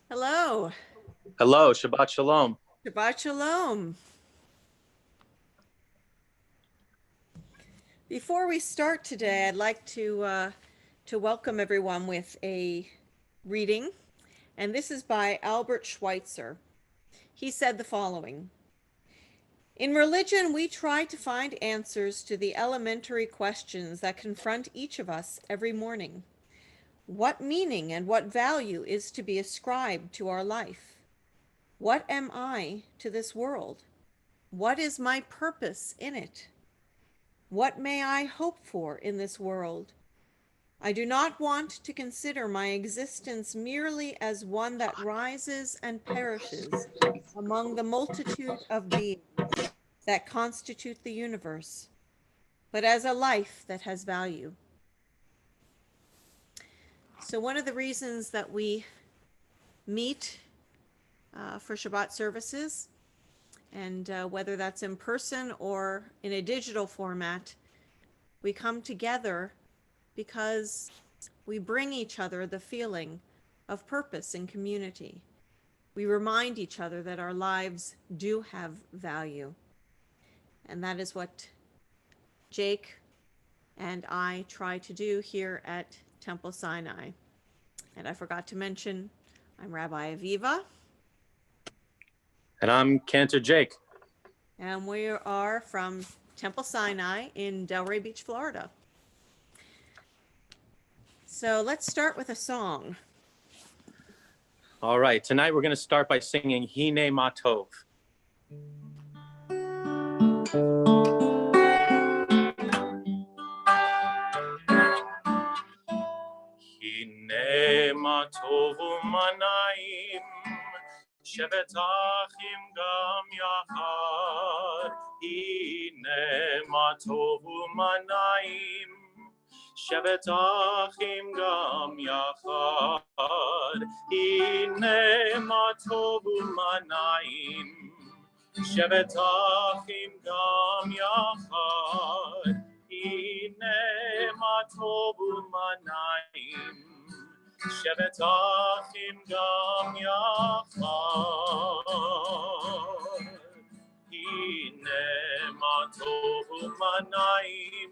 Hello. Hello, Shabbat Shalom. Shabbat Shalom. Before we start today, I'd like to welcome everyone with a reading, and this is by Albert Schweitzer. He said the following: In religion, we try to find answers to the elementary questions that confront each of us every morning. What meaning and what value is to be ascribed to our life? What am I to this world? What is my purpose in it? What may I hope for in this world? I do not want to consider my existence merely as one that rises and perishes among the multitude of beings that constitute the universe, but as a life that has value. So one of the reasons that we meet for Shabbat services, and whether that's in person or in a digital format, we come together because we bring each other the feeling of purpose and community. We remind each other that our lives do have value. And that is what Jake and I try to do here at Temple Sinai. And I forgot to mention, I'm Rabbi Aviva, And I'm Cantor Jake. And we are from Temple Sinai in Delray Beach, Florida. So let's start with a song. All right, tonight we're going to start by singing Hine Matov. Hine Matov Umanayim Shevet Achim Gam Yachad Hine Matov Umanayim Shevet Achim Gam Yachad Hine Matov Umanayim Shevet Achim Gam Yachad Hine Matov Umanayim Shevet Achim Gam Yachad Hine Matov Umanayim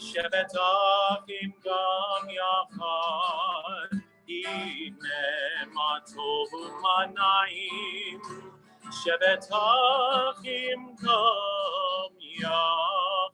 Shevet Achim Gam Yachad Hine Matov Umanayim Shevet Achim Gam Yachad.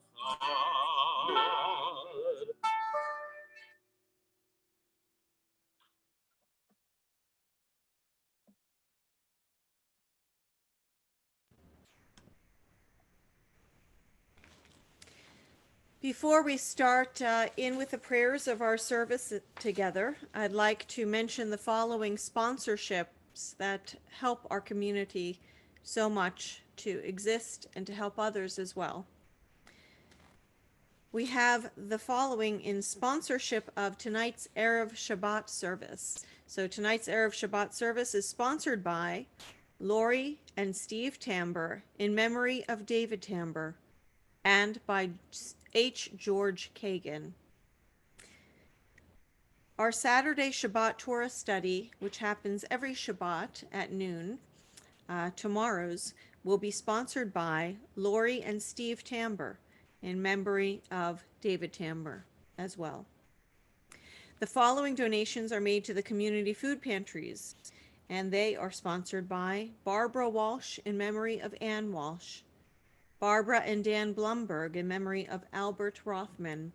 Before we start in with the prayers of our service together, I'd like to mention the following sponsorships that help our community so much to exist and to help others as well. We have the following in sponsorship of tonight's Erev Shabbat service. So tonight's Erev Shabbat service is sponsored by Lori and Steve Tamber in memory of David Tamber, and by H. George Kagan. Our Saturday Shabbat Torah study, which happens every Shabbat at noon, tomorrow's, will be sponsored by Lori and Steve Tamber in memory of David Tamber as well. The following donations are made to the community food pantries, and they are sponsored by Barbara Walsh in memory of Ann Walsh, Barbara and Dan Blumberg in memory of Albert Rothman,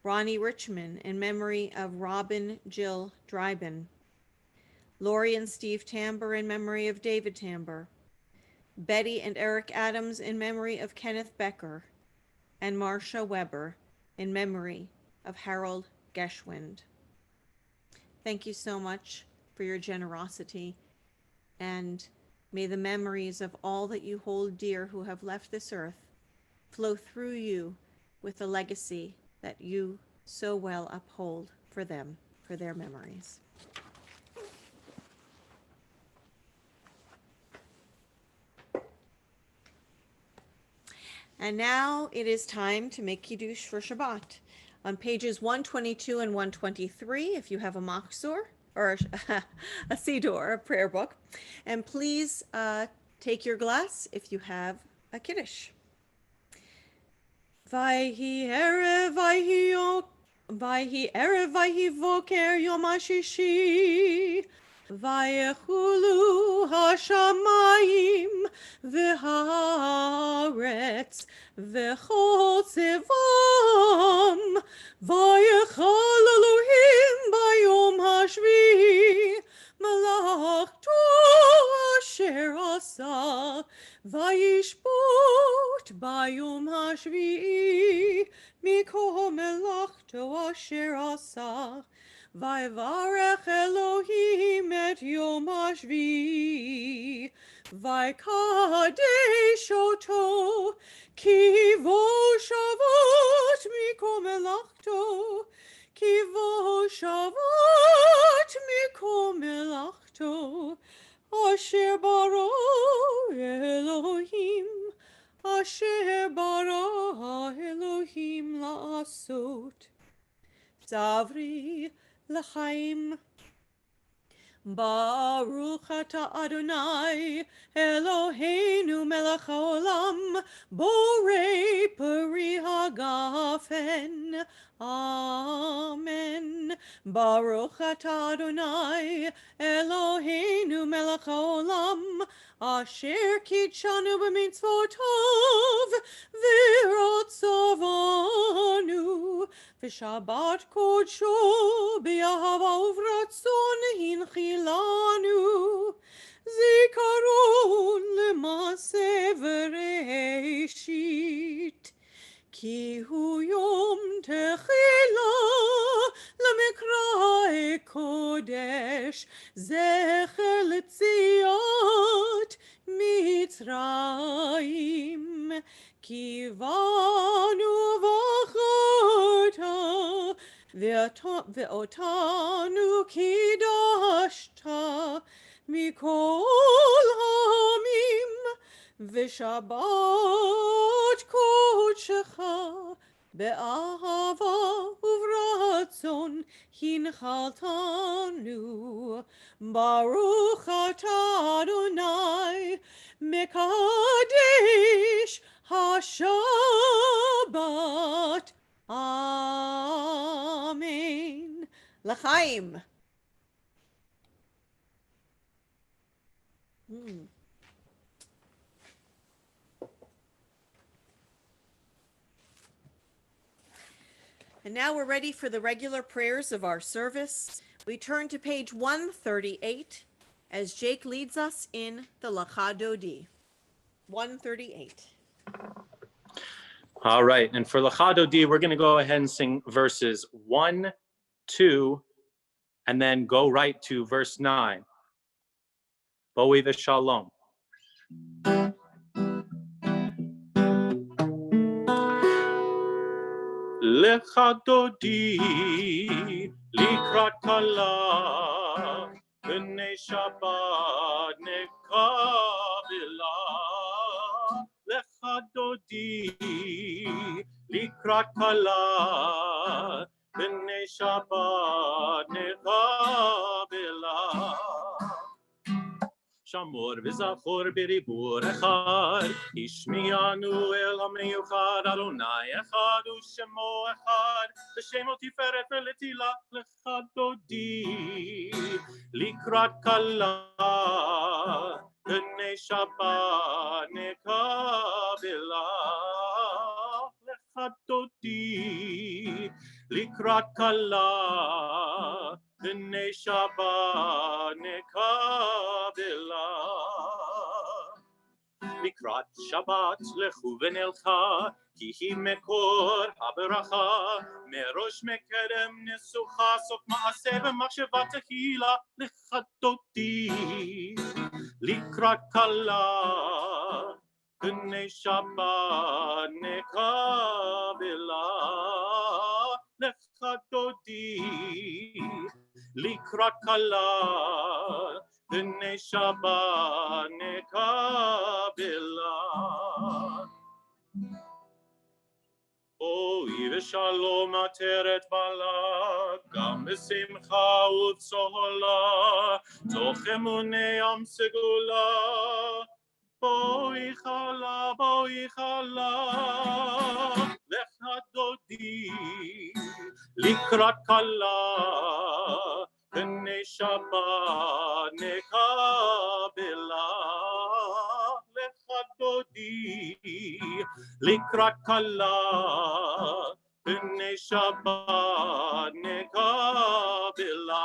Ronnie Richmond in memory of Robin Jill Dryben, Lori and Steve Tamber in memory of David Tamber, Betty and Eric Adams in memory of Kenneth Becker, and Marcia Weber in memory of Harold Geschwind. Thank you so much for your generosity, and may the memories of all that you hold dear who have left this earth flow through you with the legacy that you so well uphold for them, for their memories. And now it is time to make Kiddush for Shabbat. On pages 122 and 123, if you have a machzor, or a siddur, a prayer book. And please take your glass if you have a Kiddush. Vayhi Erev, vayhi voker yom hashishi, vayechulu hashamayim v'haaretz v'chol tzevam, vayechal Elohim bayom hashvi malachto asher asa, vayishpot bayom hashvi mikol melachto asher asa, vayvarech Elohim et yom hashvi vaykadesh oto ki vo shavot mikol melachto, ki vo shavot mikol melachto asher bara Elohim, asher bara Elohim la'asot. Zavri l'chaim. Baruch ata Adonai Eloheinu melech haolam borei peri hagafen. Amen. Baruch ata Adonai Eloheinu melech haolam אשר קידשנו במצוותיו ורצבנו, ושבת קודשו באהבה וברצון הנחילנו, זיכרון למעשה בראשית. כי הוא יום תחילה למקרא קודש, זכר ליציאת מצרים. כי באנו בחרת ואותנו קידשת מכל העמים, ושבת קודשך באהבה וברצון הנחלתנו. ברוך אתה אדוני מקדש השבת. אמן. לחיים. And now we're ready for the regular prayers of our service. We turn to page 138 as Jake leads us in the Lecha Dodi. 138. All right, and for Lecha Dodi, we're going to go ahead and sing verses 1, 2, and then go right to verse 9. Bo'ei v'shalom. Lecha Dodi likrat kala b'nei Shabbat nekabela. Lecha Dodi likrat kala b'nei Shabbat nekabela. Shamor v'zachor b'ribur echad, ishmianu el ha'meyuchad, Adonai echad u'shemo echad, v'shemo tiferet v'letila. Lecha Dodi likrat kala b'nei Shabbat nekabela. Lecha Dodi likrat kala b'nei Shabbat nekabela. Likrat Shabbat lechu v'nelcha, ki hi mekor haberacha, merosh mekerem nesucha, sof ma'aseh v'machsheva tehila. Lecha Dodi likrat kala b'nei Shabbat nekabela. Lecha Dodi likrat kala b'nei Shabbat nekabela. Bo'ei v'shalom ateret bala, gam b'simcha u'b'sohola, toch emunei am segula. Bo'ei chala, Lecha Dodi likrat kala b'nei Shabbat nekabela. Lecha Dodi likrat kala b'nei Shabbat nekabela.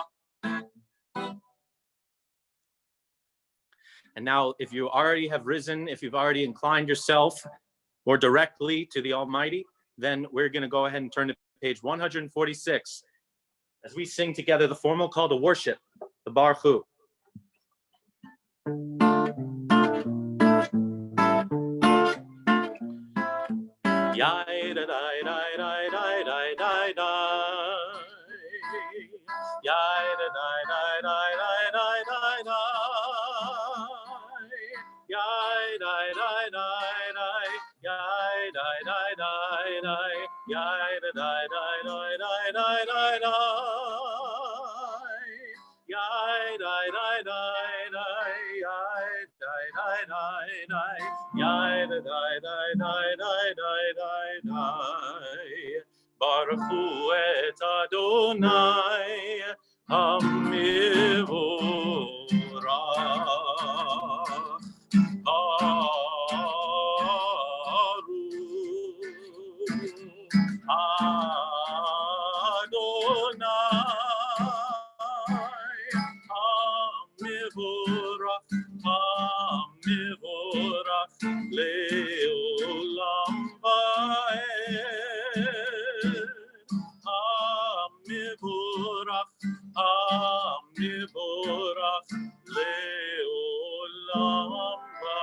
And now, if you already have risen, if you've already inclined yourself more directly to the Almighty, then we're going to go ahead and turn to page 146 as we sing together the formal call to worship, the Baruch Hu. Baruch Hu et Adonai HaMivorach המבורך, המבורך, לעולם ועד. המבורך, המבורך, לעולם ועד.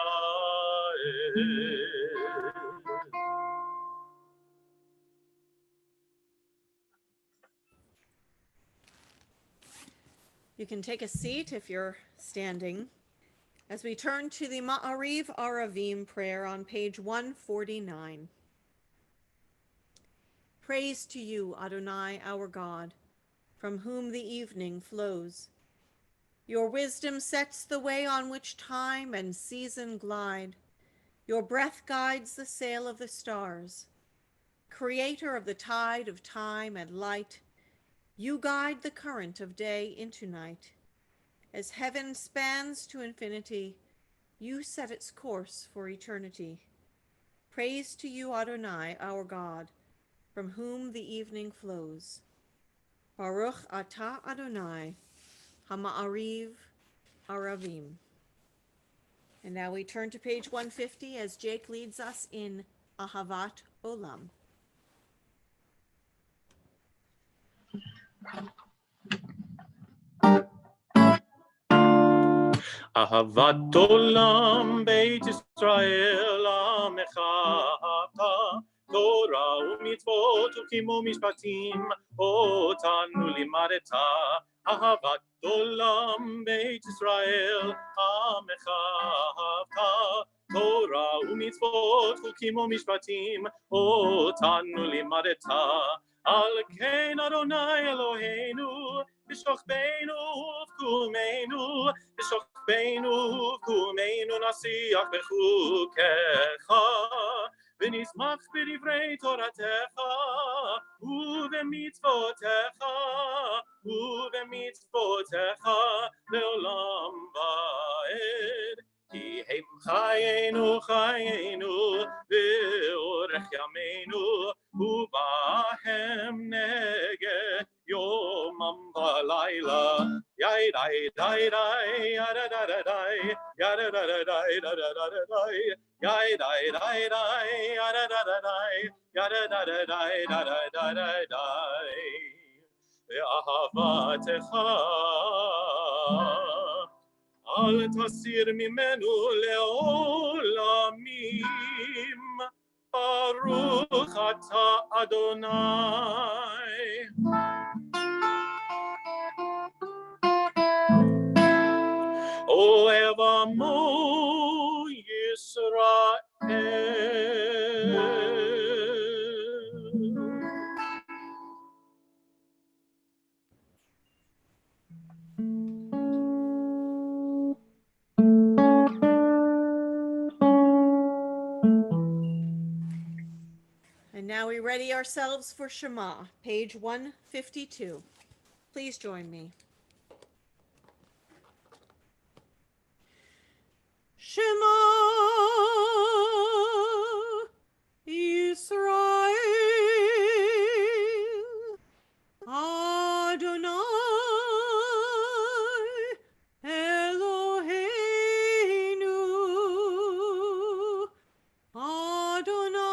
You can take a seat if you're standing as we turn to the Ma'ariv Aravim prayer on page 149. Praise to you, Adonai, our God, from whom the evening flows. Your wisdom sets the way on which time and season glide. Your breath guides the sail of the stars. Creator of the tide of time and light, you guide the current of day into night. As heaven spans to infinity, you set its course for eternity. Praise to you, Adonai, our God, from whom the evening flows. Baruch atah Adonai, Hama'ariv Aravim. And now we turn to page 150 as Jake leads us in Ahavat Olam. אהבת עולם בית ישראל עמך אהבת, תורה ומצוות וקיימו משפטים אותנו לימדת. אהבת עולם בית ישראל עמך אהבת, תורה ומצוות וקיימו משפטים אותנו לימדת. על כן אדוני אלוהינו בשוכבנו ובקומנו, בשוכבנו ובקומנו נשיח בחוקיך, ונשמח בדברי תורתך ובמצוותיך לעולם ועד. כי הם חיינו חיינו ואורך ימינו, ובהם נגד יומם ולילה. יאי די די די ידה דה דה די ידה דה דה די דה דה דה די יאי די די די ידה דה דה די ידה דה דה די דה דה דה דה די. ואהבתך אל תסיר ממנו לעולמים. ברוך אתה אדוני. אוהב עמו ישראל. And now we ready ourselves for Shema, page 152. Please join me. Shema Yisrael Adonai Eloheinu Adonai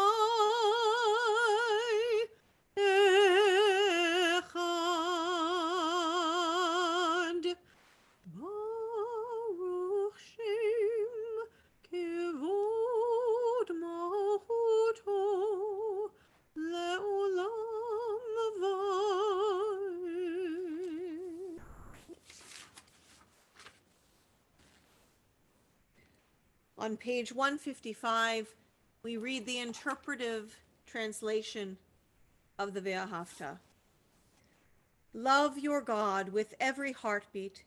Echad. Baruch Shem Kevod Malchuto Le'olam Va'ed. On page 155, we read the interpretive translation of the Ve'ahavta. Love your God with every heartbeat,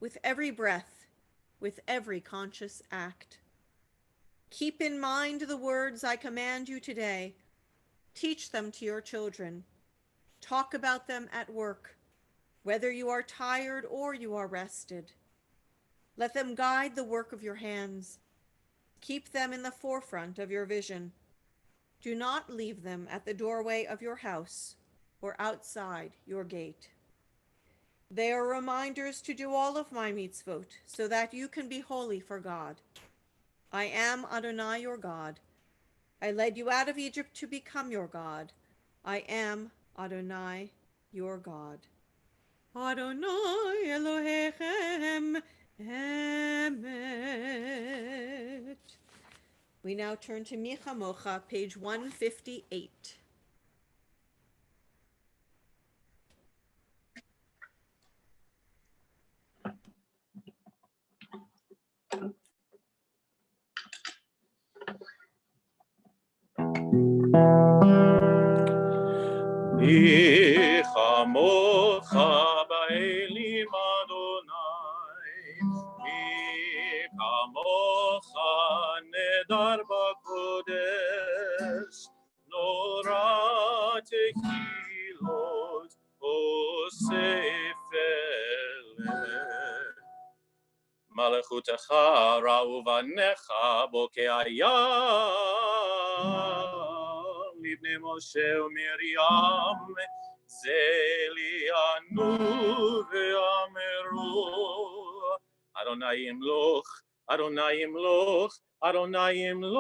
with every breath, with every conscious act. Keep in mind the words I command you today. Teach them to your children. Talk about them at work, whether you are tired or you are rested. Let them guide the work of your hands. Keep them in the forefront of your vision. Do not leave them at the doorway of your house or outside your gate. They are reminders to do all of my mitzvot, so that you can be holy for God. I am Adonai your God. I led you out of Egypt to become your God. I am Adonai your God. Adonai Elohechem Emet. We now turn to Micha Mocha, page 158. מי כמוך באלים אדוני, מי כמוך נדר בקודש, נורא תהילות עושה פלא. מלכותך ראו בניך בוקע ים, לבני משה ומרים זה ליענו ואמרו, אדוני ימלוך, אדוני ימלוך, אדוני ימלוך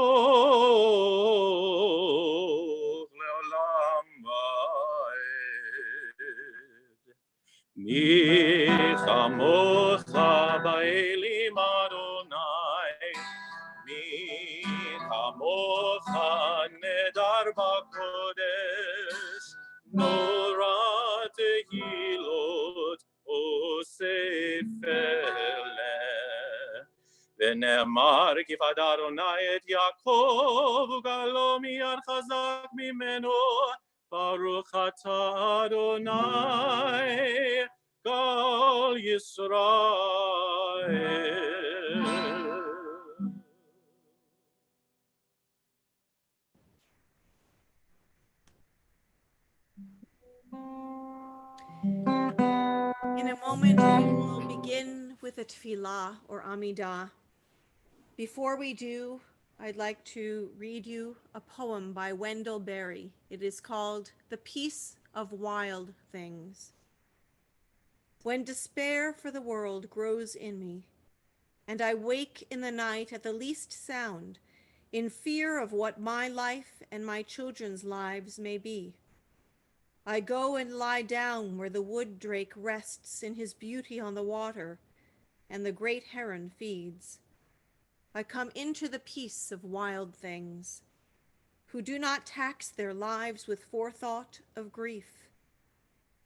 לעולם ועד. מי כמוך באלים אדוני, מי כמוך נדר בקודש, נורא תהילות עושה פלא. ונאמר כיפד אדוני את יעקב וגאלו מיד חזק ממנו, ברוך אתה אדוני גל ישראל. In a moment, we will begin with a tefillah or amidah. Before we do, I'd like to read you a poem by Wendell Berry. It is called The Peace of Wild Things. When despair for the world grows in me, and I wake in the night at the least sound, in fear of what my life and my children's lives may be, I go and lie down where the wood drake rests in his beauty on the water, and the great heron feeds. I come into the peace of wild things, who do not tax their lives with forethought of grief.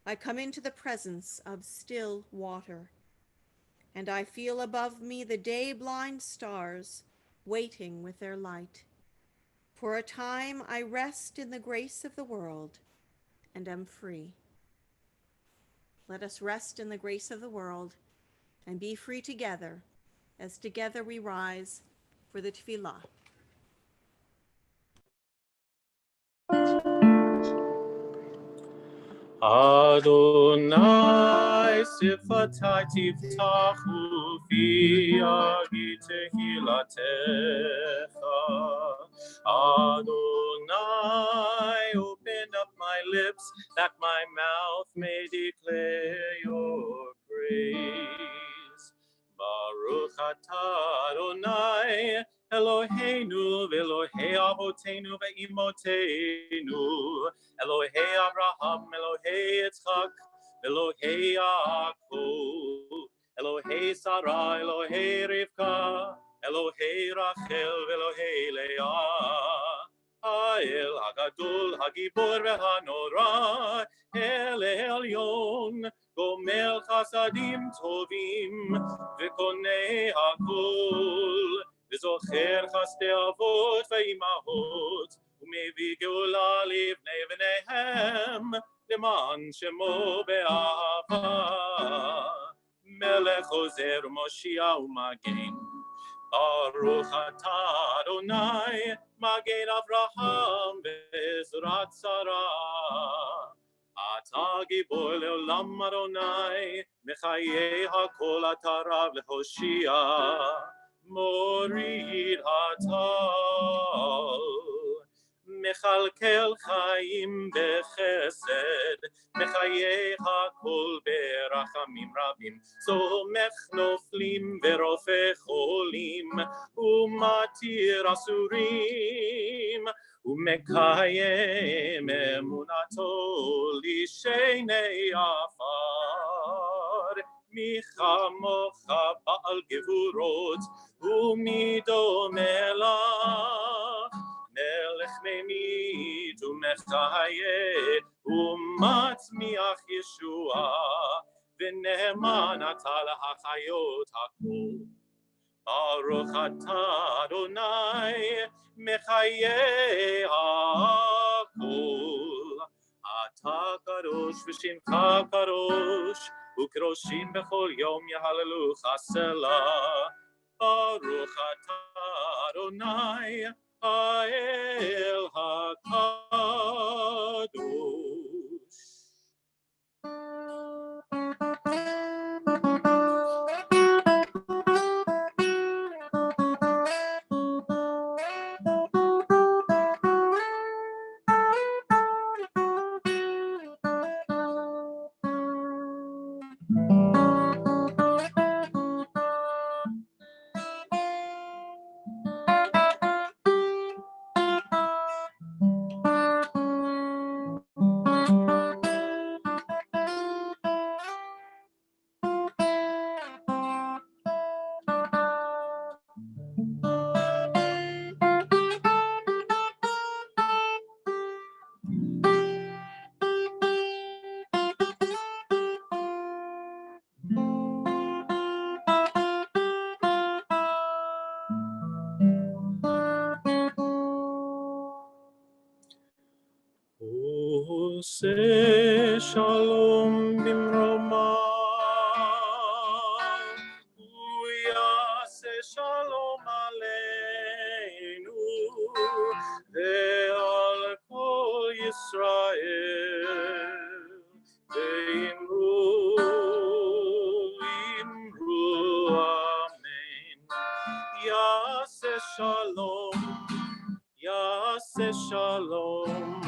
I come into the presence of still water, and I feel above me the day-blind stars waiting with their light. For a time I rest in the grace of the world and am free. Let us rest in the grace of the world and be free together, as together we rise for the tefillah. Adonai sifatai tiftachu fi agi tehilatecha. Adonai, open up my lips that my mouth may declare your praise. Baruch atah Adonai, Eloheinu ve'Elohei avotenu ve'imotenu, Elohei Abraham, Elohei Yitzchak, Elohei Yaakov, Elohei Sarah, Elohei Rivka, Elohei Rachel, Elohei Leah, Ha'el Hagadol, Hagibor ve'Hanora, El Elyon, Gomer Chasadim Tovim, Ve'konei Hakol, V'zocher Chaste Avot ve'imahot, ומביא גאולה לבני בניהם, למען שמו באהבה. מלך עוזר ומושיע ומגן, ברוך אתה אדוני, מגן אברהם בעזרת שרה. אתה גיבור לעולם אדוני, מחיי הכל אתה רב להושיע, מוריד הטל. מכלכל חיים בחסד, מחיה הכל ברחמים רבים, צומח נופלים ורופא חולים, ומתיר אסורים, ומקיים אמונתו לשני עפר. מי כמוך בעל גבורות, ומי דומה לך, מלך ממית ומחיה, ומצמיח ישועה, ונאמן אתה להחיות הכל. ברוך אתה אדוני מחיה הכל. אתה קדוש ושמך קדוש, וקדושים בכל יום יהללוך סלה. ברוך אתה אדוני האל הקדוש. עושה שלום במרומיו, הוא יעשה שלום עלינו ועל כל ישראל, ואמרו אמן. יעשה שלום, יעשה שלום,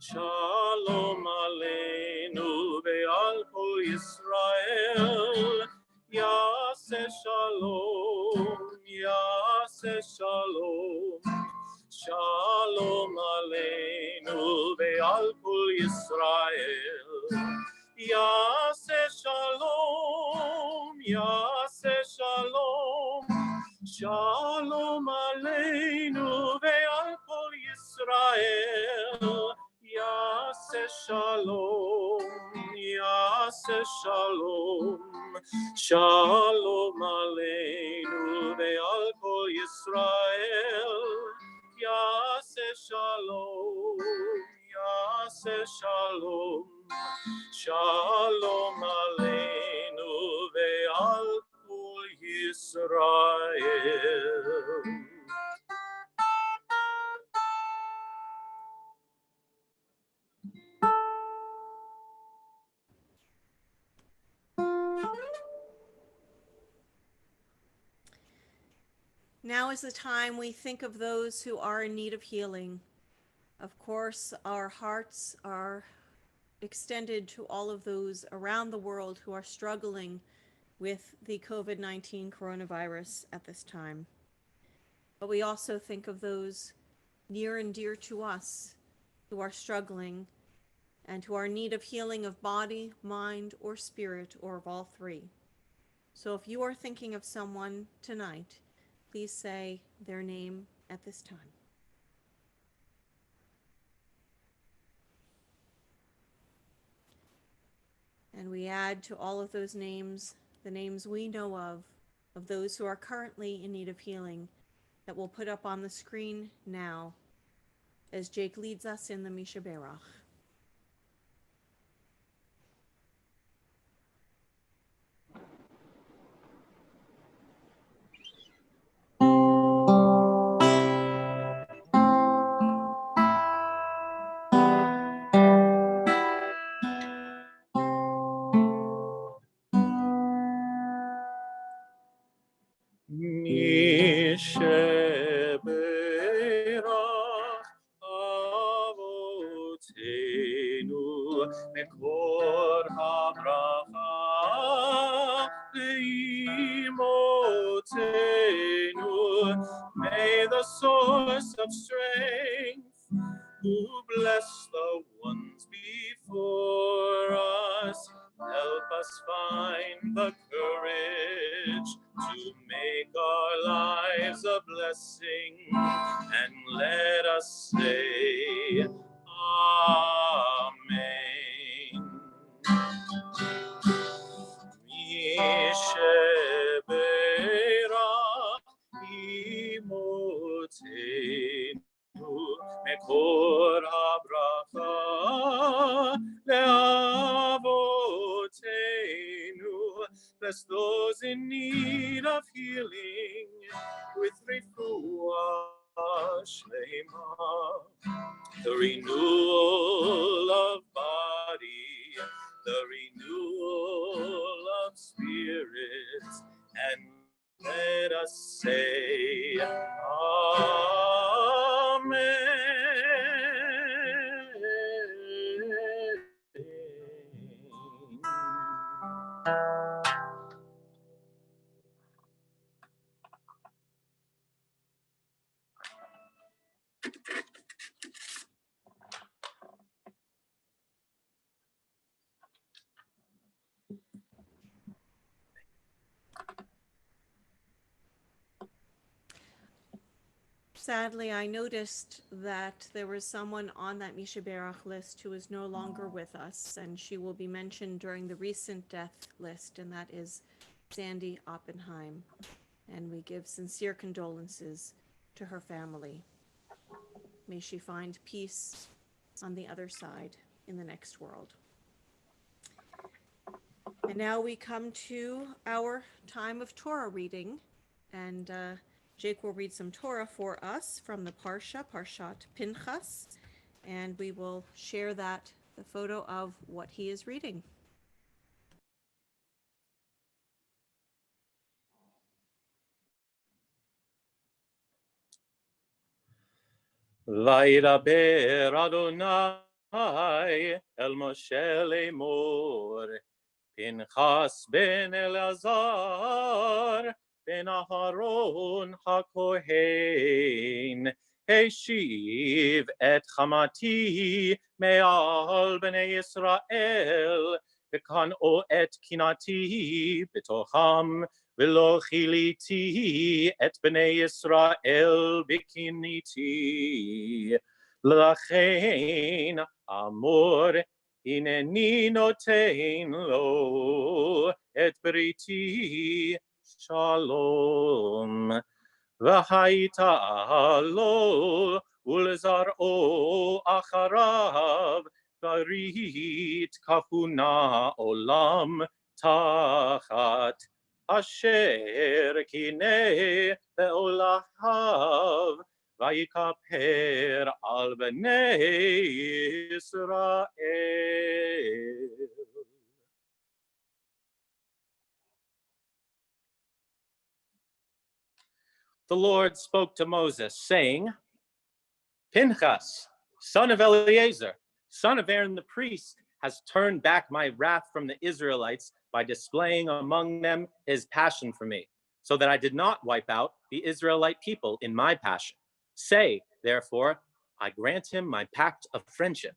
שלום עלינו ועל כל ישראל. יעשה שלום, יעשה שלום, שלום עלינו ועל כל ישראל. יעשה שלום, יעשה שלום, שלום עלינו ועל כל ישראל. יעשה שלום, יעשה שלום, שלום עלינו ועל כל ישראל. יעשה שלום, יעשה שלום, שלום עלינו ועל כל ישראל. Now is the time we think of those who are in need of healing. Of course, our hearts are extended to all of those around the world who are struggling with the COVID-19 coronavirus at this time. But we also think of those near and dear to us who are struggling and who are in need of healing of body, mind, or spirit, or of all three. So if you are thinking of someone tonight, please say their name at this time. And we add to all of those names, the names we know of those who are currently in need of healing, that we'll put up on the screen now as Jake leads us in the Misha Berach. Misha Berach מקור הברכה לאמותינו. May the source of strength, who bless the ones before us, help us find the courage to make our lives a blessing, and let us say, Amen. Misheberach imotenu, מקור הברכה לאבותינו. Bless those in need of healing with refuah shlema, the renewal of body, the renewal of spirits, and let us say, Amen. Sadly, I noticed that there was someone on that Misheberach list who is no longer with us, and she will be mentioned during the recent death list, and that is Sandy Oppenheim. And we give sincere condolences to her family. May she find peace on the other side in the next world. And now we come to our time of Torah reading, and Jake will read some Torah for us from the Parshat Pinchas, and we will share the photo of what he is reading. Vaydaber Adonai el Moshe lemor, Pinchas ben Eleazar ben Aharon hakohen, Heshiv et chamati me'al bnei Yisrael, v'kan'o et kinati b'tocham, v'lo chiliti et bnei Yisrael b'kiniti. L'chein amor הנני נותן לו את בריתי שלום, והייתה לו ולזרעו אחריו ברית כהונה עולם תחת, אשר קינא באלוהיו ויקפר על בני ישראל. The Lord spoke to Moses, saying, Pinchas, son of Eleazar, son of Aaron the priest, has turned back my wrath from the Israelites by displaying among them his passion for me, so that I did not wipe out the Israelite people in my passion. Say, therefore, I grant him my pact of friendship.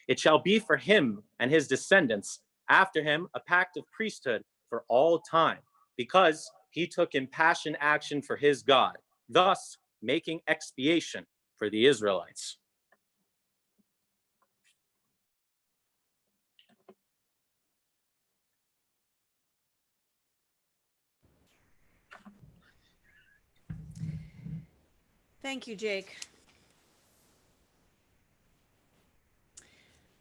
It shall be for him and his descendants after him a pact of priesthood for all time, because he took impassioned action for his God, thus making expiation for the Israelites. Thank you, Jake.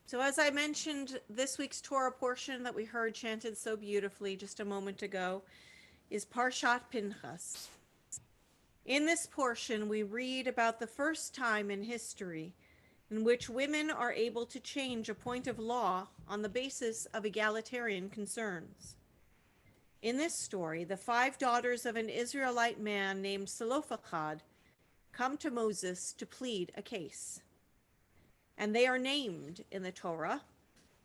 So as I mentioned, this week's Torah portion that we heard chanted so beautifully just a moment ago is Parshat Pinchas. In this portion, we read about the first time in history in which women are able to change a point of law on the basis of egalitarian concerns. In this story, the 5 daughters of an Israelite man named Zelophehad come to Moses to plead a case. And they are named in the Torah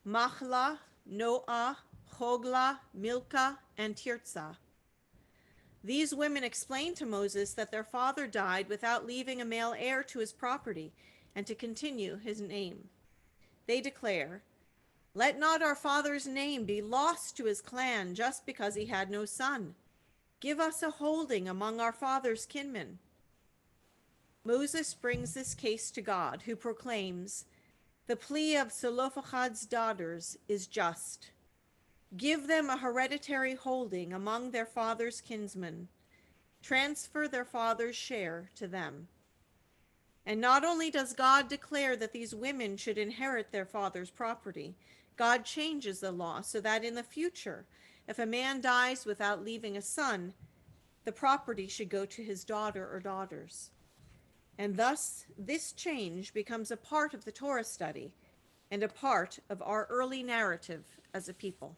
Machla, Noah, Hogla, Milcah, and Tirzah. These women explained to Moses that their father died without leaving a male heir to his property and to continue his name. They declare, "Let not our father's name be lost to his clan just because he had no son. Give us a holding among our father's kinmen." Moses brings this case to God, who proclaims, "The plea of Zelophehad's daughters is just. Give them a hereditary holding among their father's kinsmen. Transfer their father's share to them." And not only does God declare that these women should inherit their father's property, God changes the law so that in the future, if a man dies without leaving a son, the property should go to his daughter or daughters. And thus, this change becomes a part of the Torah study and a part of our early narrative as a people.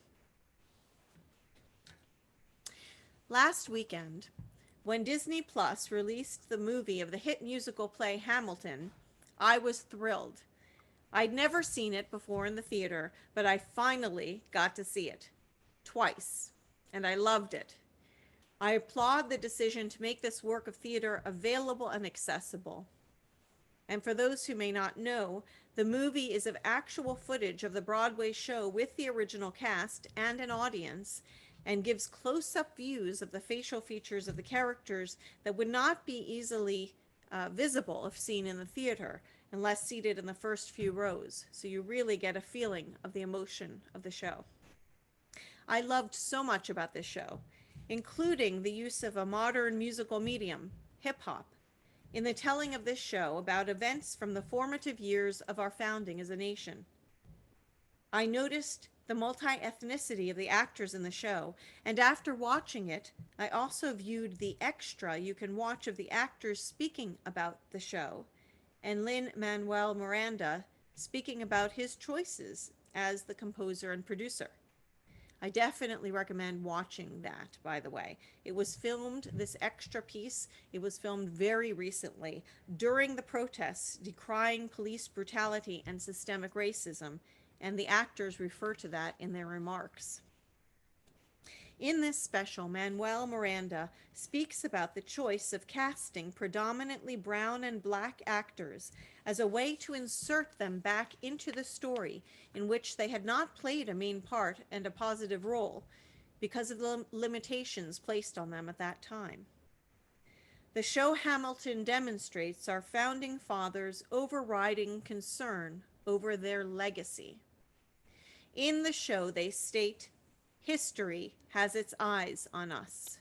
Last weekend, when Disney Plus released the movie of the hit musical play Hamilton, I was thrilled. I'd never seen it before in the theater, but I finally got to see it twice, and I loved it. I applaud the decision to make this work of theater available and accessible. And for those who may not know, the movie is of actual footage of the Broadway show with the original cast and an audience, and gives close-up views of the facial features of the characters that would not be easily visible if seen in the theater, unless seated in the first few rows. So you really get a feeling of the emotion of the show. I loved so much about this show, including the use of a modern musical medium, hip-hop, in the telling of this show about events from the formative years of our founding as a nation. I noticed the multi-ethnicity of the actors in the show, and after watching it, I also viewed the extra you can watch of the actors speaking about the show, and Lin-Manuel Miranda speaking about his choices as the composer and producer. I definitely recommend watching that, by the way. It was filmed, this extra piece, it was filmed very recently during the protests decrying police brutality and systemic racism, and the actors refer to that in their remarks. In this special, Manuel Miranda speaks about the choice of casting predominantly brown and black actors as a way to insert them back into the story in which they had not played a main part and a positive role because of the limitations placed on them at that time. The show Hamilton demonstrates our founding fathers' overriding concern over their legacy. In the show, they state, "History has its eyes on us."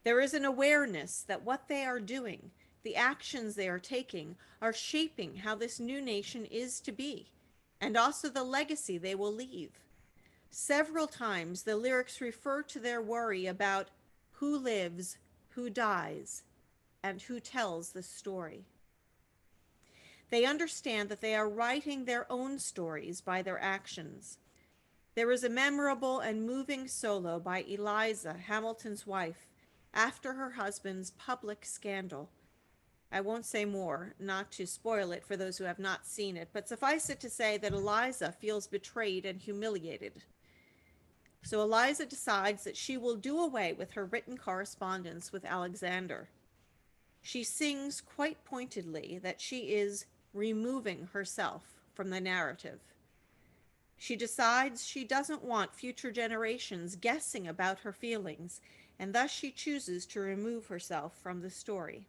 There is an awareness that what they are doing, the actions they are taking, are shaping how this new nation is to be, and also the legacy they will leave. Several times the lyrics refer to their worry about who lives, who dies, and who tells the story. They understand that they are writing their own stories by their actions. There is a memorable and moving solo by Eliza, Hamilton's wife, after her husband's public scandal. I won't say more, not to spoil it for those who have not seen it, but suffice it to say that Eliza feels betrayed and humiliated. So Eliza decides that she will do away with her written correspondence with Alexander. She sings quite pointedly that she is removing herself from the narrative. She decides she doesn't want future generations guessing about her feelings, and thus she chooses to remove herself from the story.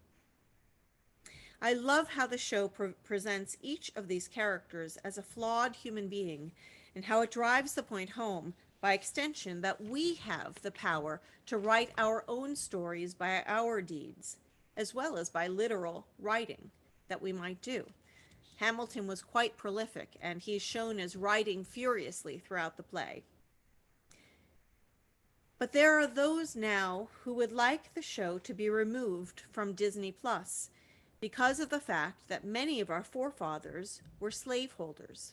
I love how the show presents each of these characters as a flawed human being, and how it drives the point home, by extension, that we have the power to write our own stories by our deeds, as well as by literal writing that we might do. Hamilton was quite prolific, and he's shown as writing furiously throughout the play. But there are those now who would like the show to be removed from Disney Plus because of the fact that many of our forefathers were slaveholders.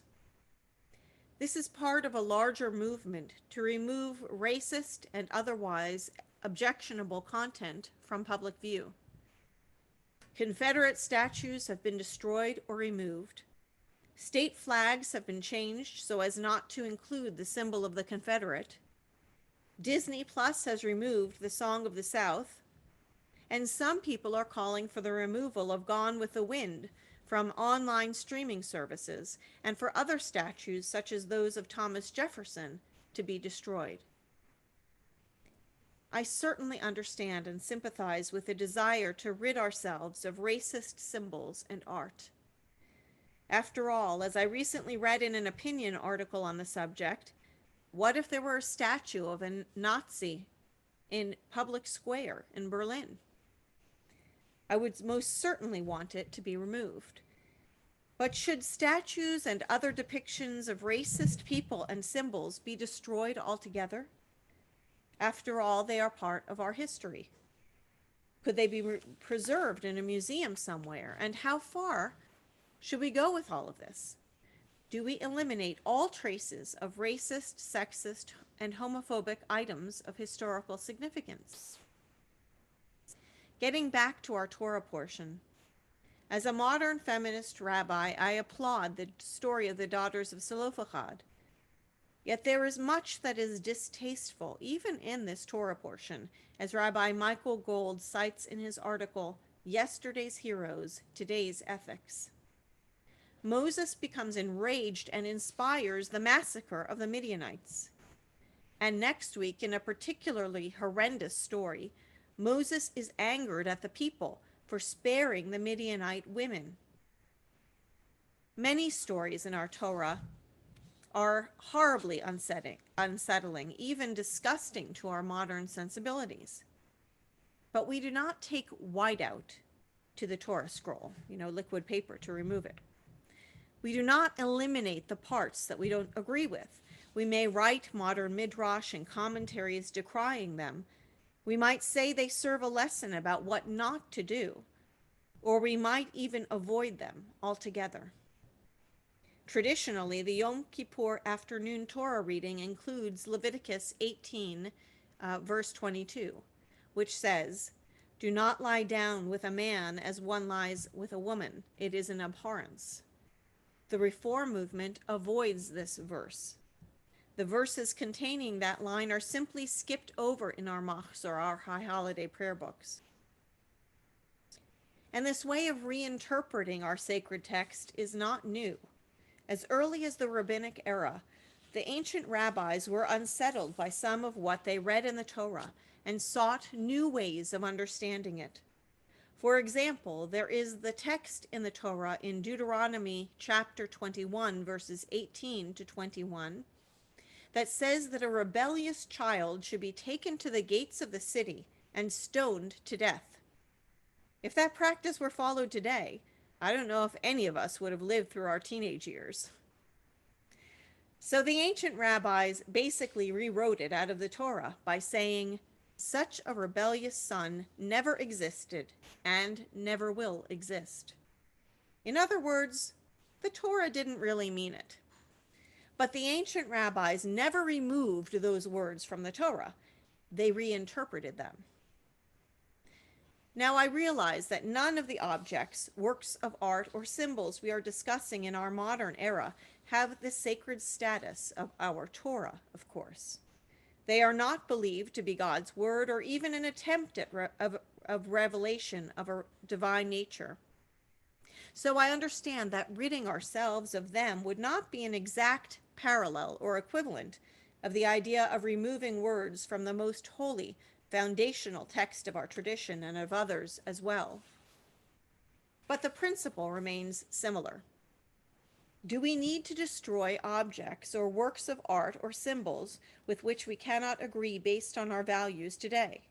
This is part of a larger movement to remove racist and otherwise objectionable content from public view. Confederate statues have been destroyed or removed. State flags have been changed so as not to include the symbol of the Confederate. Disney Plus has removed the Song of the South. And some people are calling for the removal of Gone with the Wind from online streaming services and for other statues, such as those of Thomas Jefferson, to be destroyed. I certainly understand and sympathize with the desire to rid ourselves of racist symbols and art. After all, as I recently read in an opinion article on the subject, what if there were a statue of a Nazi in public square in Berlin? I would most certainly want it to be removed. But should statues and other depictions of racist people and symbols be destroyed altogether? After all, they are part of our history. Could they be preserved in a museum somewhere? And how far should we go with all of this? Do we eliminate all traces of racist, sexist, and homophobic items of historical significance? Getting back to our Torah portion, as a modern feminist rabbi, I applaud the story of the daughters of Zelophehad. Yet there is much that is distasteful, even in this Torah portion, as Rabbi Michael Gold cites in his article, Yesterday's Heroes, Today's Ethics. Moses becomes enraged and inspires the massacre of the Midianites. And next week, in a particularly horrendous story, Moses is angered at the people for sparing the Midianite women. Many stories in our Torah are horribly unsettling, even disgusting to our modern sensibilities. But we do not take whiteout to the Torah scroll, liquid paper, to remove it. We do not eliminate the parts that we don't agree with. We may write modern midrash and commentaries decrying them. We might say they serve a lesson about what not to do, or we might even avoid them altogether. Traditionally, the Yom Kippur afternoon Torah reading includes Leviticus 18, verse 22, which says, "Do not lie down with a man as one lies with a woman. It is an abhorrence." The Reform movement avoids this verse. The verses containing that line are simply skipped over in our Machzor, our high holiday prayer books. And this way of reinterpreting our sacred text is not new. As early as the rabbinic era, the ancient rabbis were unsettled by some of what they read in the Torah and sought new ways of understanding it. For example, there is the text in the Torah in Deuteronomy chapter 21, verses 18 to 21, that says that a rebellious child should be taken to the gates of the city and stoned to death. If that practice were followed today, I don't know if any of us would have lived through our teenage years. So the ancient rabbis basically rewrote it out of the Torah by saying, such a rebellious son never existed and never will exist. In other words, the Torah didn't really mean it. But the ancient rabbis never removed those words from the Torah. They reinterpreted them. Now I realize that none of the objects, works of art, or symbols we are discussing in our modern era have the sacred status of our Torah, of course. They are not believed to be God's word or even an attempt at revelation of a divine nature. So I understand that ridding ourselves of them would not be an exact parallel or equivalent of the idea of removing words from the most holy, foundational text of our tradition and of others as well. But the principle remains similar. Do we need to destroy objects or works of art or symbols with which we cannot agree based on our values today?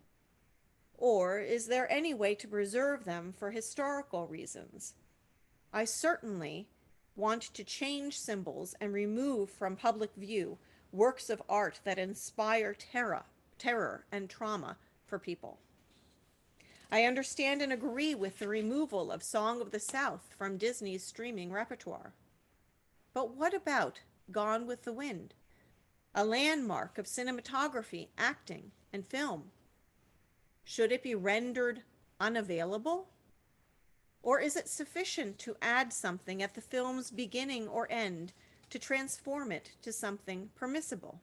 Or is there any way to preserve them for historical reasons? I certainly want to change symbols and remove from public view works of art that inspire terror and trauma for people. I understand and agree with the removal of Song of the South from Disney's streaming repertoire. But what about Gone with the Wind, a landmark of cinematography, acting, and film? Should it be rendered unavailable? Or is it sufficient to add something at the film's beginning or end to transform it to something permissible?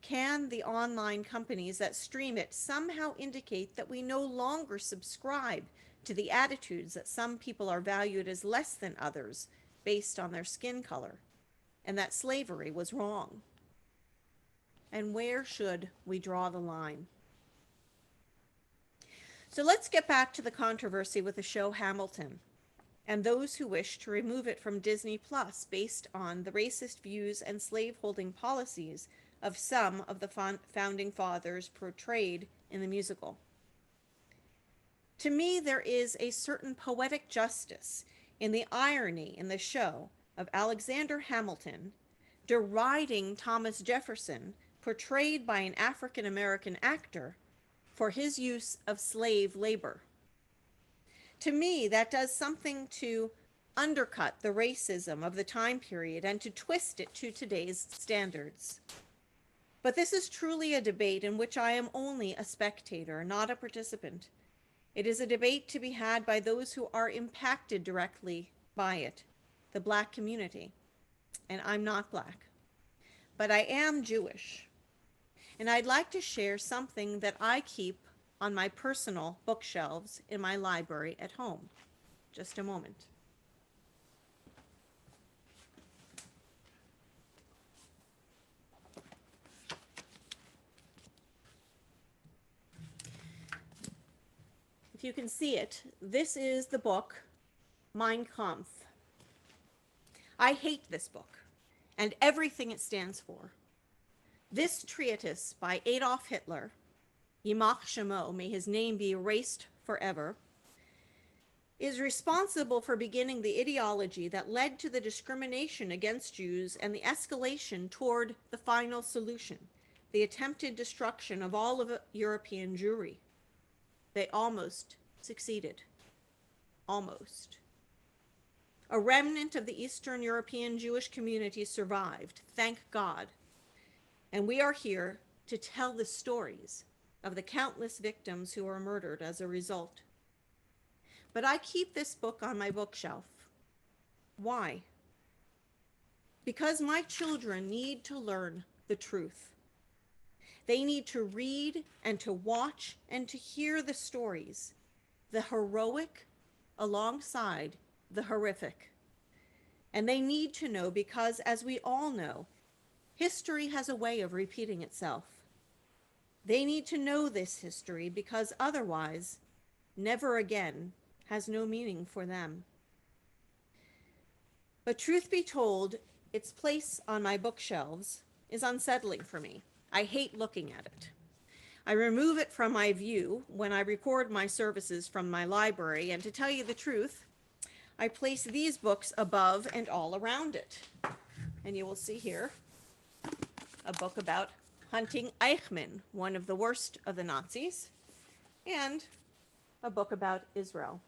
Can the online companies that stream it somehow indicate that we no longer subscribe to the attitudes that some people are valued as less than others based on their skin color, and that slavery was wrong? And where should we draw the line? So let's get back to the controversy with the show Hamilton and those who wish to remove it from Disney Plus based on the racist views and slaveholding policies of some of the founding fathers portrayed in the musical. To me, there is a certain poetic justice in the irony in the show of Alexander Hamilton deriding Thomas Jefferson, portrayed by an African American actor, for his use of slave labor. To me, that does something to undercut the racism of the time period and to twist it to today's standards. But this is truly a debate in which I am only a spectator, not a participant. It is a debate to be had by those who are impacted directly by it, the Black community. And I'm not Black, but I am Jewish. And I'd like to share something that I keep on my personal bookshelves in my library at home. Just a moment. If you can see it, this is the book, Mein Kampf. I hate this book and everything it stands for. This treatise by Adolf Hitler, Yimach Shemo, may his name be erased forever, is responsible for beginning the ideology that led to the discrimination against Jews and the escalation toward the final solution, the attempted destruction of all of European Jewry. They almost succeeded. Almost. A remnant of the Eastern European Jewish community survived, thank God. And we are here to tell the stories of the countless victims who were murdered as a result. But I keep this book on my bookshelf. Why? Because my children need to learn the truth. They need to read and to watch and to hear the stories, the heroic alongside the horrific. And they need to know because, as we all know, history has a way of repeating itself. They need to know this history because otherwise, never again has no meaning for them. But truth be told, its place on my bookshelves is unsettling for me. I hate looking at it. I remove it from my view when I record my services from my library, and to tell you the truth, I place these books above and all around it. And you will see here a book about hunting Eichmann, one of the worst of the Nazis, and a book about Israel.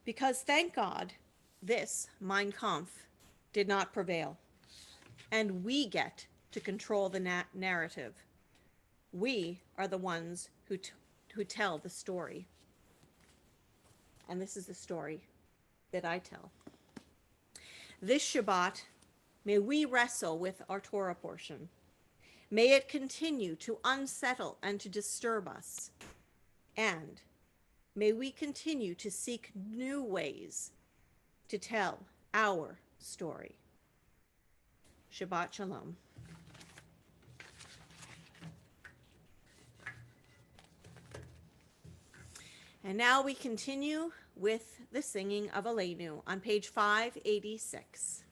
Because thank God, this Mein Kampf did not prevail. And we get to control the narrative. We are the ones who tell the story. And this is the story that I tell. This Shabbat, may we wrestle with our Torah portion. May it continue to unsettle and to disturb us. And may we continue to seek new ways to tell our story. Shabbat Shalom. And now we continue with the singing of Aleinu on page 586.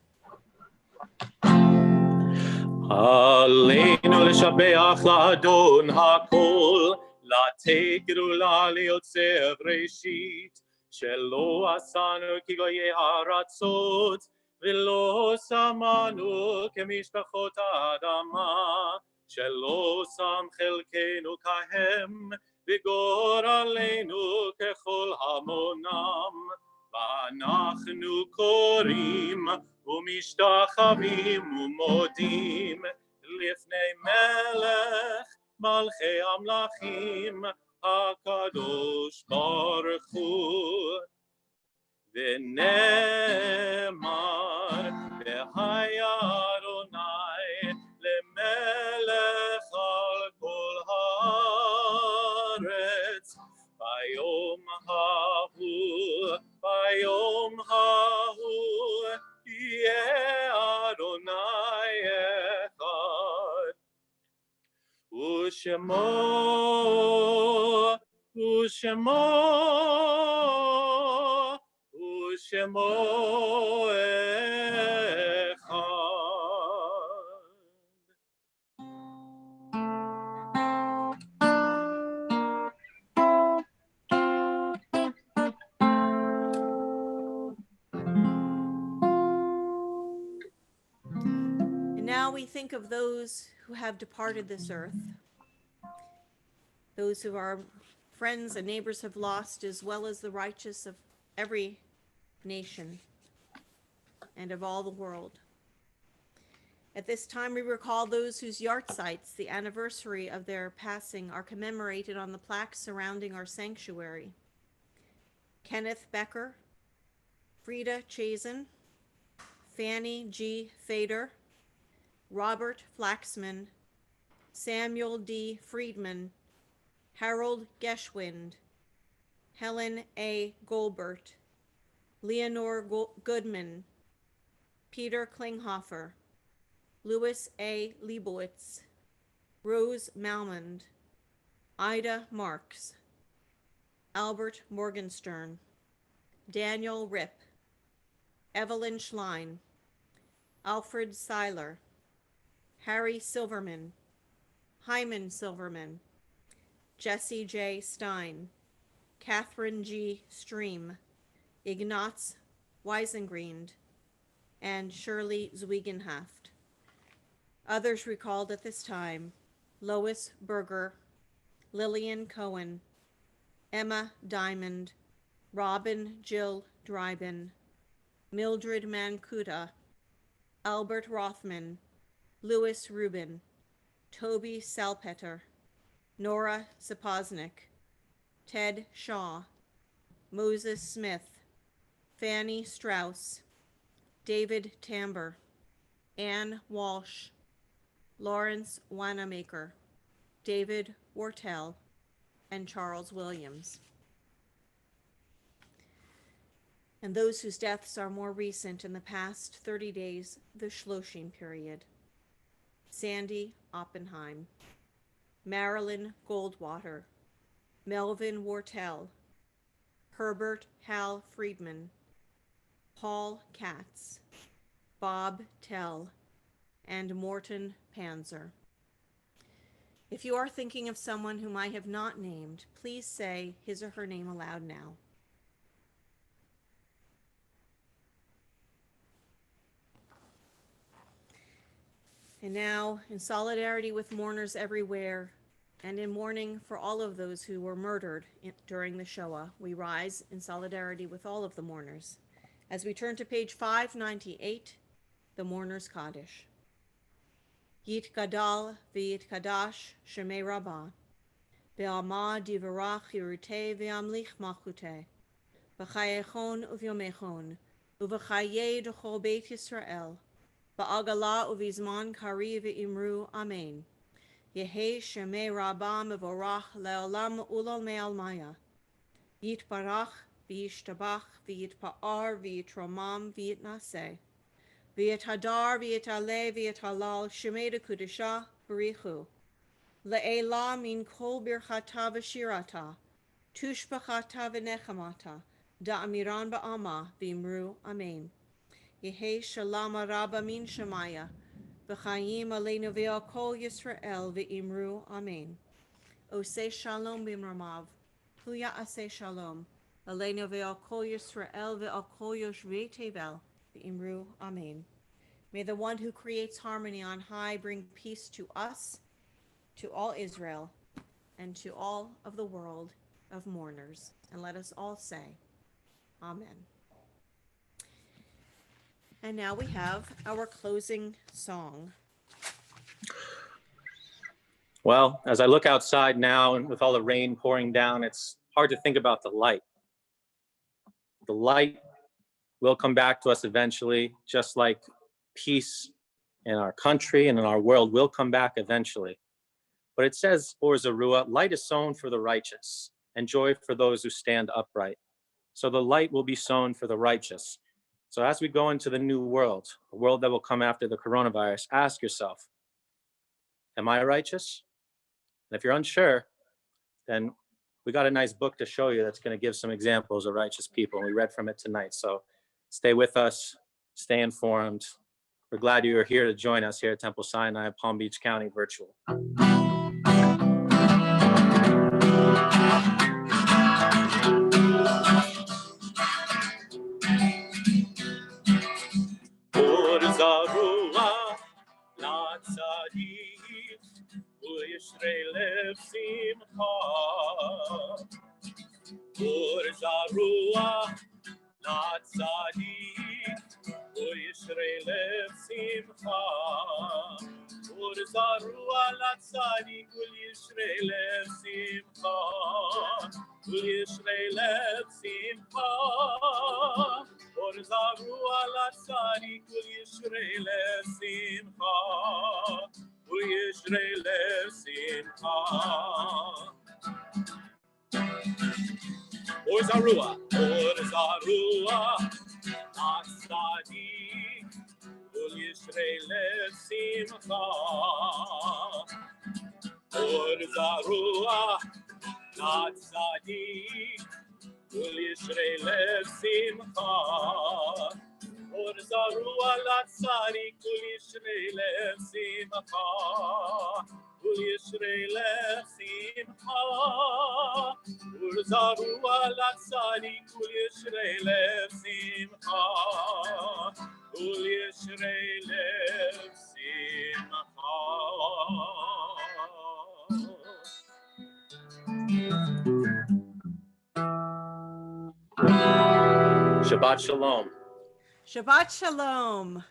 עלינו לשבח לאדון הכל, לתת גדולה ליוצר ראשית, שלא עשנו כגויי הארצות, ולא שמנו כמשפחות האדמה, שלא שם חלקנו כהם, וגורלנו ככל המונם. ואנחנו קוראים ומשתחווים ומודים לפני מלך מלכי המלכים, HaKadosh Baruch Hu. ונאמר, והיה אדוני למלך על כל הארץ, ביום ההוא יהיה אדוני אחד, ושמו אחד. And now we think of those who have departed this earth, those who our friends and neighbors have lost, as well as the righteous of every nation and of all the world. At this time, we recall those whose yahrzeits, the anniversary of their passing, are commemorated on the plaques surrounding our sanctuary. Kenneth Becker, Frida Chazen, Fanny G. Fader, Robert Flaxman, Samuel D. Friedman, Harold Geschwind, Helen A. Goldbert, Leonore Goodman, Peter Klinghoffer, Louis A. Leibowitz, Rose Malmond, Ida Marks, Albert Morgenstern, Daniel Ripp, Evelyn Schlein, Alfred Seiler, Harry Silverman, Hyman Silverman, Jesse J. Stein, Catherine G. Stream, Ignaz Weisengrind, and Shirley Zwiegenhaft. Others recalled at this time: Lois Berger, Lillian Cohen, Emma Diamond, Robin Jill Dryben, Mildred Mancuda, Albert Rothman, Louis Rubin, Toby Salpeter, Nora Sapoznik, Ted Shaw, Moses Smith, Fanny Strauss, David Tamber, Ann Walsh, Lawrence Wanamaker, David Wortell, and Charles Williams. And those whose deaths are more recent, in the past 30 days, the Shloshim period: Sandy Oppenheim, Marilyn Goldwater, Melvin Wortell, Herbert Hal Friedman, Paul Katz, Bob Tell, and Morton Panzer. If you are thinking of someone whom I have not named, please say his or her name aloud now. And now, in solidarity with mourners everywhere, and in mourning for all of those who were murdered during the Shoah, we rise in solidarity with all of the mourners. As we turn to page 598, the Mourner's Kaddish. Yit Gadal v'yit Kadash Shemei Rabbah, Be'alma divarach yirutei v'amlich malchutei, B'chayechon uvyomechon, Uv'chayei d'chol Beit Yisrael, Ba'agala uvizman kari v'imru Amen. Yehei Shemei Rabbah mevorach le'olam ulol me'almaya. Yitbarach v'yishtabach v'yitpa'ar v'yitromam v'yitnaseh. V'yithadar v'yitale v'yithalal Shemei Kudusha b'richu. Le'ela min kol birchata v'shirata. Tushbachata v'nechamata. Da'amiran ba'ama v'imru Amen. Yehei Shalom Rabba min Shemaya. V'chayim aleinu ve'al kol Yisrael v'imru Amen. Oseh Shalom b'mramav. Hu ya'aseh Shalom. Aleinu ve'al kol Yisrael ve'al kol yoshvei tevel v'imru Amen. May the one who creates harmony on high bring peace to us, to all Israel, and to all of the world of mourners. And let us all say, Amen. And now we have our closing song. Well, as I look outside now and with all the rain pouring down, it's hard to think about the light. The light will come back to us eventually, just like peace in our country and in our world will come back eventually. But it says, Or Zarua, light is sown for the righteous, and joy for those who stand upright. So the light will be sown for the righteous. So as we go into the new world, the world that will come after the coronavirus, ask yourself, am I righteous? And if you're unsure, then we got a nice book to show you that's going to give some examples of righteous people. And we read from it tonight. So stay with us, stay informed. We're glad you are here to join us here at Temple Sinai, Palm Beach County Virtual. Or Zarua, Atzadi, Ul Yisrael Simcha. Or Zarua, Atzadi, Ul Yisrael Simcha. Or Zarua, Atzadi, Ul Yisrael Simcha. Ul Yisrael Simcha. Zarua latzani kul Yisrael simcha, kul Yisrael simcha. Shabbat shalom. Shabbat shalom.